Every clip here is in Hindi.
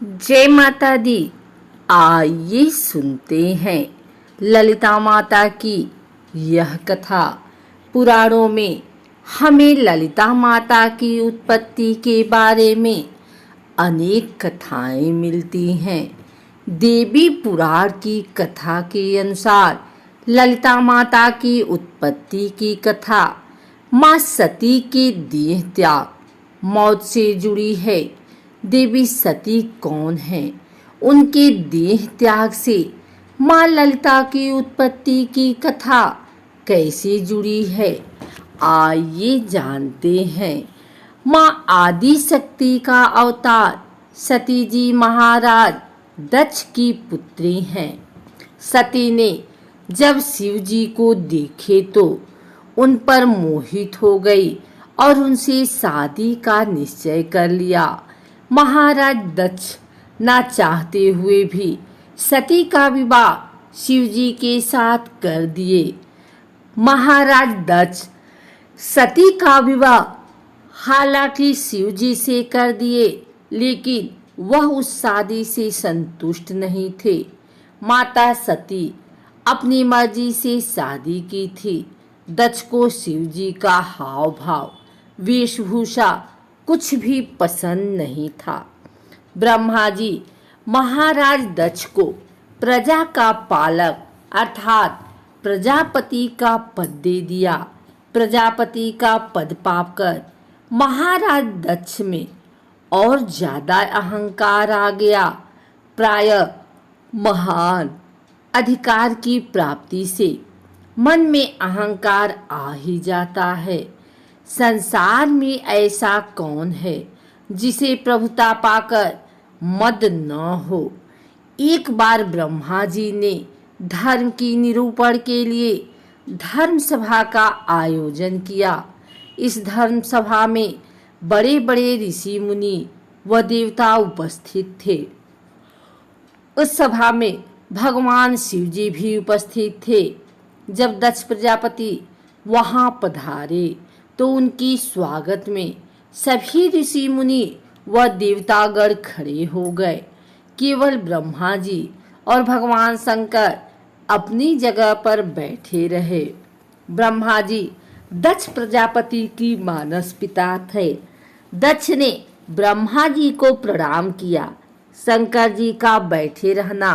जय माता दी। आइए सुनते हैं ललिता माता की यह कथा। पुराणों में हमें ललिता माता की उत्पत्ति के बारे में अनेक कथाएं मिलती हैं। देवी पुराण की कथा के अनुसार ललिता माता की उत्पत्ति की कथा माँ सती के देह त्याग मौत से जुड़ी है। देवी सती कौन है, उनके देह त्याग से माँ ललिता की उत्पत्ति की कथा कैसे जुड़ी है, आइए जानते हैं। माँ आदि शक्ति का अवतार सती जी महाराज दक्ष की पुत्री हैं। सती ने जब शिव जी को देखे तो उन पर मोहित हो गई और उनसे शादी का निश्चय कर लिया। महाराज दक्ष ना चाहते हुए भी सती का विवाह शिव जी के साथ कर दिए। महाराज दक्ष सती का विवाह हालांकि शिव जी से कर दिए, लेकिन वह उस शादी से संतुष्ट नहीं थे। माता सती अपनी मर्जी से शादी की थी। दक्ष को शिव जी का हाव भाव वेशभूषा कुछ भी पसंद नहीं था। ब्रह्मा जी महाराज दक्ष को प्रजा का पालक अर्थात प्रजापति का पद दे दिया। प्रजापति का पद पाकर महाराज दक्ष में और ज्यादा अहंकार आ गया। प्रायः महान अधिकार की प्राप्ति से मन में अहंकार आ ही जाता है। संसार में ऐसा कौन है जिसे प्रभुता पाकर मद न हो। एक बार ब्रह्मा जी ने धर्म की निरूपण के लिए धर्म सभा का आयोजन किया। इस धर्म सभा में बड़े बड़े ऋषि मुनि व देवता उपस्थित थे। उस सभा में भगवान शिव जी भी उपस्थित थे। जब दक्ष प्रजापति वहां पधारे तो उनकी स्वागत में सभी ऋषि मुनि व देवतागण खड़े हो गए। केवल ब्रह्मा जी और भगवान शंकर अपनी जगह पर बैठे रहे। ब्रह्मा जी दक्ष प्रजापति की मानस पिता थे। दक्ष ने ब्रह्मा जी को प्रणाम किया। शंकर जी का बैठे रहना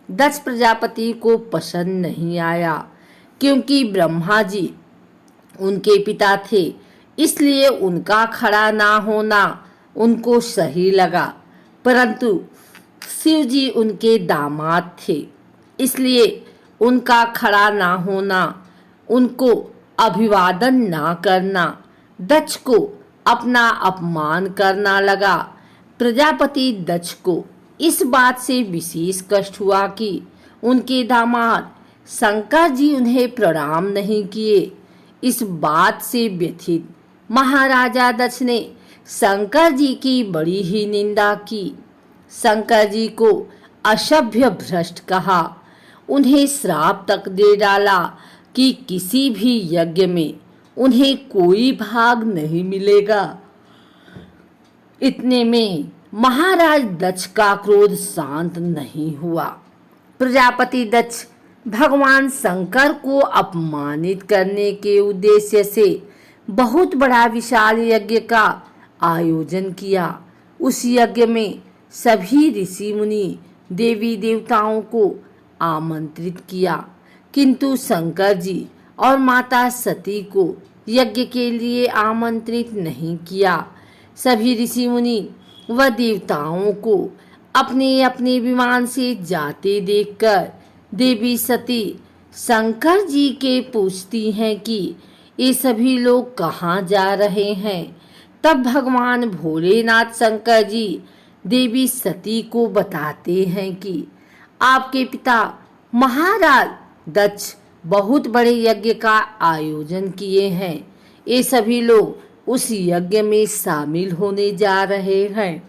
दक्ष प्रजापति को पसंद नहीं आया, क्योंकि ब्रह्मा जी उनके पिता थे, इसलिए उनका खड़ा ना होना उनको सही लगा। परंतु शिव जी उनके दामाद थे, इसलिए उनका खड़ा ना होना, उनको अभिवादन ना करना दक्ष को अपना अपमान करना लगा। प्रजापति दक्ष को इस बात से विशेष कष्ट हुआ कि उनके दामाद शंकर जी उन्हें प्रणाम नहीं किए। इस बात से व्यथित महाराजा दक्ष ने शंकर जी की बड़ी ही निंदा की। शंकर जी को असभ्य भ्रष्ट कहा। उन्हें श्राप तक दे डाला कि किसी भी यज्ञ में उन्हें कोई भाग नहीं मिलेगा। इतने में महाराज दक्ष का क्रोध शांत नहीं हुआ। प्रजापति दक्ष भगवान शंकर को अपमानित करने के उद्देश्य से बहुत बड़ा विशाल यज्ञ का आयोजन किया। उस यज्ञ में सभी ऋषि मुनि देवी देवताओं को आमंत्रित किया, किंतु शंकर जी और माता सती को यज्ञ के लिए आमंत्रित नहीं किया। सभी ऋषि मुनि व देवताओं को अपने अपने विमान से जाते देखकर देवी सती शंकर जी के पूछती हैं कि ये सभी लोग कहाँ जा रहे हैं। तब भगवान भोलेनाथ शंकर जी देवी सती को बताते हैं कि आपके पिता महाराज दक्ष बहुत बड़े यज्ञ का आयोजन किए हैं। ये सभी लोग उस यज्ञ में शामिल होने जा रहे हैं।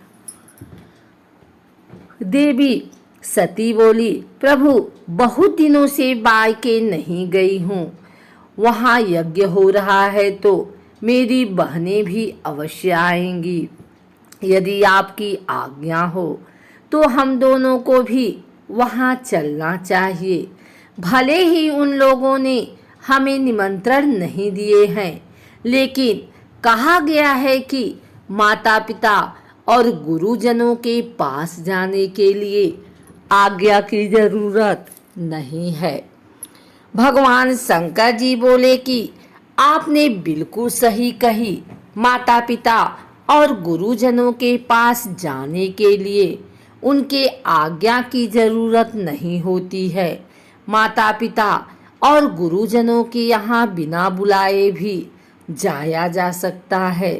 देवी सती बोली, प्रभु बहुत दिनों से बायके नहीं गई हूँ। वहाँ यज्ञ हो रहा है तो मेरी बहनें भी अवश्य आएंगी। यदि आपकी आज्ञा हो तो हम दोनों को भी वहां चलना चाहिए। भले ही उन लोगों ने हमें निमंत्रण नहीं दिए हैं, लेकिन कहा गया है कि माता पिता और गुरुजनों के पास जाने के लिए आज्ञा की जरूरत नहीं है। भगवान शंकर जी बोले कि आपने बिल्कुल सही कही। माता पिता और गुरुजनों के पास जाने के लिए उनके आज्ञा की जरूरत नहीं होती है। माता पिता और गुरुजनों के यहाँ बिना बुलाए भी जाया जा सकता है,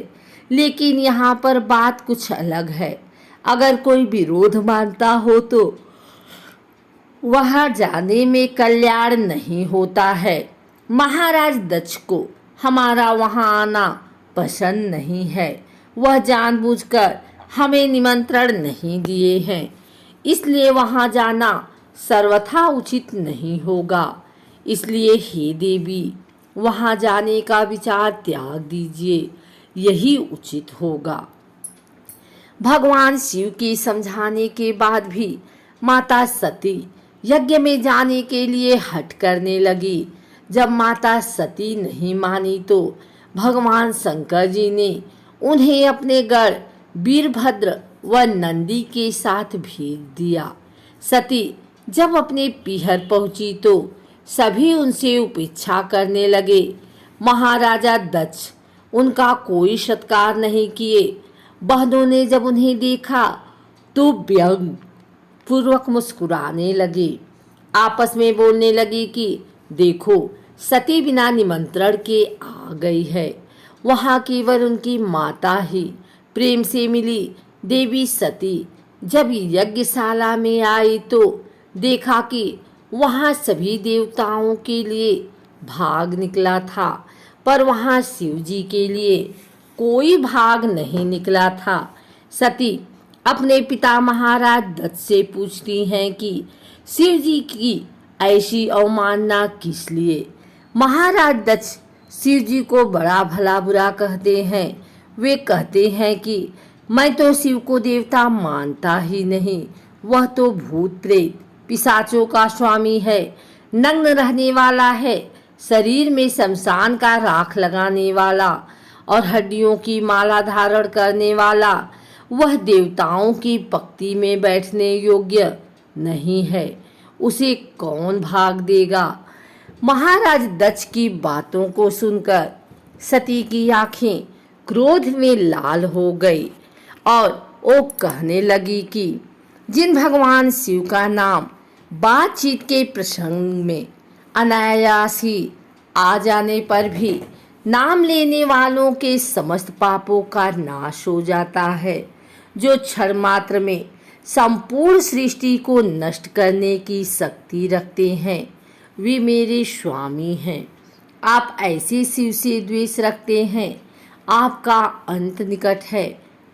लेकिन यहाँ पर बात कुछ अलग है। अगर कोई विरोध मानता हो तो वहां जाने में कल्याण नहीं होता है। महाराज दक्ष को हमारा वहां आना पसंद नहीं है। वह जानबूझकर हमें निमंत्रण नहीं दिए हैं, इसलिए वहां जाना सर्वथा उचित नहीं होगा। इसलिए हे देवी, वहां जाने का विचार त्याग दीजिए, यही उचित होगा। भगवान शिव के समझाने के बाद भी माता सती यज्ञ में जाने के लिए हट करने लगी। जब माता सती नहीं मानी तो भगवान शंकर जी ने उन्हें अपने गढ़ वीरभद्र व नंदी के साथ भेज दिया। सती जब अपने पीहर पहुंची तो सभी उनसे उपेक्षा करने लगे। महाराजा दक्ष उनका कोई सत्कार नहीं किए। बहनों ने जब उन्हें देखा तो व्यंग पूर्वक मुस्कुराने लगे। आपस में बोलने लगी कि देखो, सती बिना निमंत्रण के आ गई है। वहां केवल उनकी माता ही प्रेम से मिली। देवी सती जब यज्ञशाला में आई तो देखा कि वहां सभी देवताओं के लिए भाग निकला था, पर वहां शिव जी के लिए कोई भाग नहीं निकला था। सती अपने पिता महाराज दत्त से पूछती हैं कि शिव जी की ऐसी अवमानना किस लिए। महाराज दत्त शिव जी को बड़ा भला बुरा कहते हैं। वे कहते हैं कि मैं तो शिव को देवता मानता ही नहीं। वह तो भूत प्रेत पिशाचों का स्वामी है, नग्न रहने वाला है, शरीर में शमशान का राख लगाने वाला और हड्डियों की माला धारण करने वाला। वह देवताओं की पंक्ति में बैठने योग्य नहीं है, उसे कौन भाग देगा। महाराज दक्ष की बातों को सुनकर सती की आंखें क्रोध में लाल हो गई और वो कहने लगी कि जिन भगवान शिव का नाम बातचीत के प्रसंग में अनायास ही आ जाने पर भी नाम लेने वालों के समस्त पापों का नाश हो जाता है, जो क्षण मात्र में संपूर्ण सृष्टि को नष्ट करने की शक्ति रखते हैं, वे मेरे स्वामी हैं। आप ऐसे शिव से द्वेष रखते हैं, आपका अंत निकट है।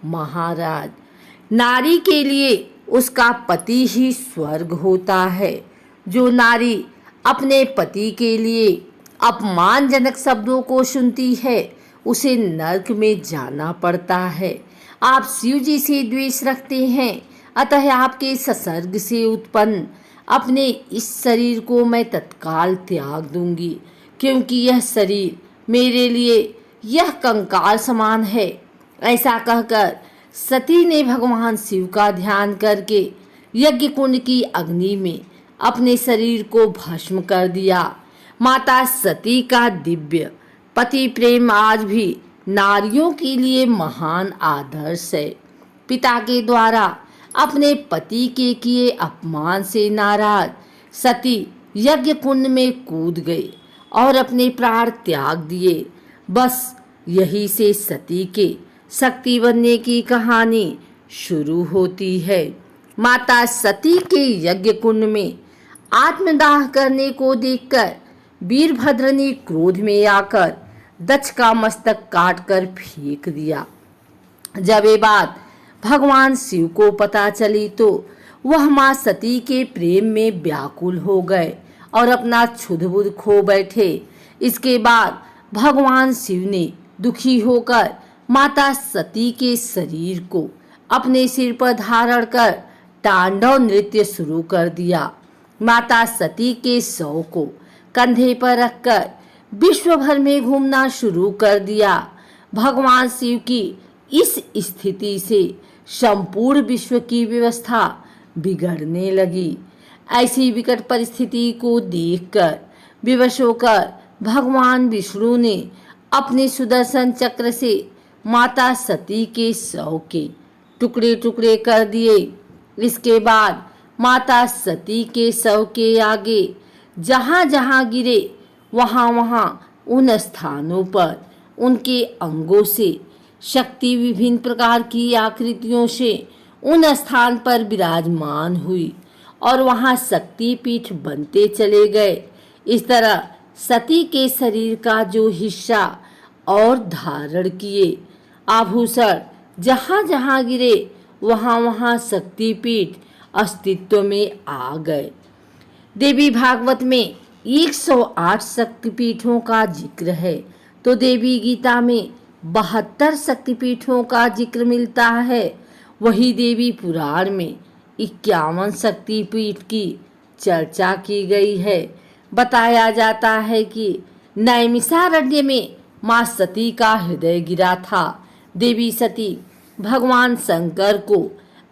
महाराज, नारी के लिए उसका पति ही स्वर्ग होता है। जो नारी अपने पति के लिए अपमानजनक शब्दों को सुनती है, उसे नरक में जाना पड़ता है। आप शिव जी से द्वेष रखते हैं, अतः आपके संसर्ग से उत्पन्न अपने इस शरीर को मैं तत्काल त्याग दूंगी, क्योंकि यह शरीर मेरे लिए यह कंकाल समान है। ऐसा कहकर सती ने भगवान शिव का ध्यान करके यज्ञ कुंड की अग्नि में अपने शरीर को भस्म कर दिया। माता सती का दिव्य पति प्रेम आज भी नारियों के लिए महान आदर्श है। पिता के द्वारा अपने पति के किए अपमान से नाराज सती यज्ञ कुंड में कूद गई और अपने प्राण त्याग दिए। बस यही से सती के शक्ति बनने की कहानी शुरू होती है। माता सती के यज्ञ कुंड में आत्मदाह करने को देखकर वीरभद्र ने क्रोध में आकर दक्ष का मस्तक काटकर फेंक दिया। जब ये बात भगवान शिव को पता चली तो वह मां सती के प्रेम में व्याकुल हो गए और अपना क्षुध-बुध खो बैठे। इसके बाद भगवान शिव ने दुखी होकर माता सती के शरीर को अपने सिर पर धारण कर तांडव नृत्य शुरू कर दिया। माता सती के शव को कंधे पर रखकर विश्व भर में घूमना शुरू कर दिया। भगवान शिव की इस स्थिति से संपूर्ण विश्व की व्यवस्था बिगड़ने लगी। ऐसी विकट परिस्थिति को देखकर विवश होकर भगवान विष्णु ने अपने सुदर्शन चक्र से माता सती के शव के टुकड़े टुकड़े कर दिए। इसके बाद माता सती के शव के आगे जहां जहां गिरे वहां वहां उन स्थानों पर उनके अंगों से शक्ति विभिन्न प्रकार की आकृतियों से उन स्थान पर विराजमान हुई और वहां शक्ति पीठ बनते चले गए। इस तरह सती के शरीर का जो हिस्सा और धारण किए आभूषण जहां जहां गिरे वहां वहां शक्तिपीठ अस्तित्व में आ गए। देवी भागवत में 108 शक्तिपीठों का जिक्र है तो देवी गीता में 72 शक्तिपीठों का जिक्र मिलता है। वही देवी पुराण में 51 शक्तिपीठ की चर्चा की गई है। बताया जाता है कि नैमिषारण्य में मां सती का हृदय गिरा था। देवी सती भगवान शंकर को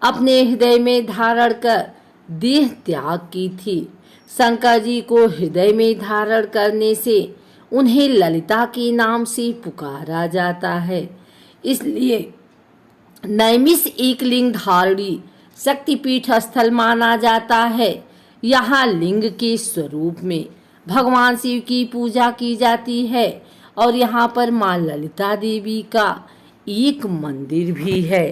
अपने हृदय में धारण कर देह त्याग की थी। शंकर जी को हृदय में धारण करने से उन्हें ललिता के नाम से पुकारा जाता है। इसलिए नैमिष एक लिंग धारणी शक्तिपीठ स्थल माना जाता है। यहाँ लिंग के स्वरूप में भगवान शिव की पूजा की जाती है और यहाँ पर मां ललिता देवी का एक मंदिर भी है।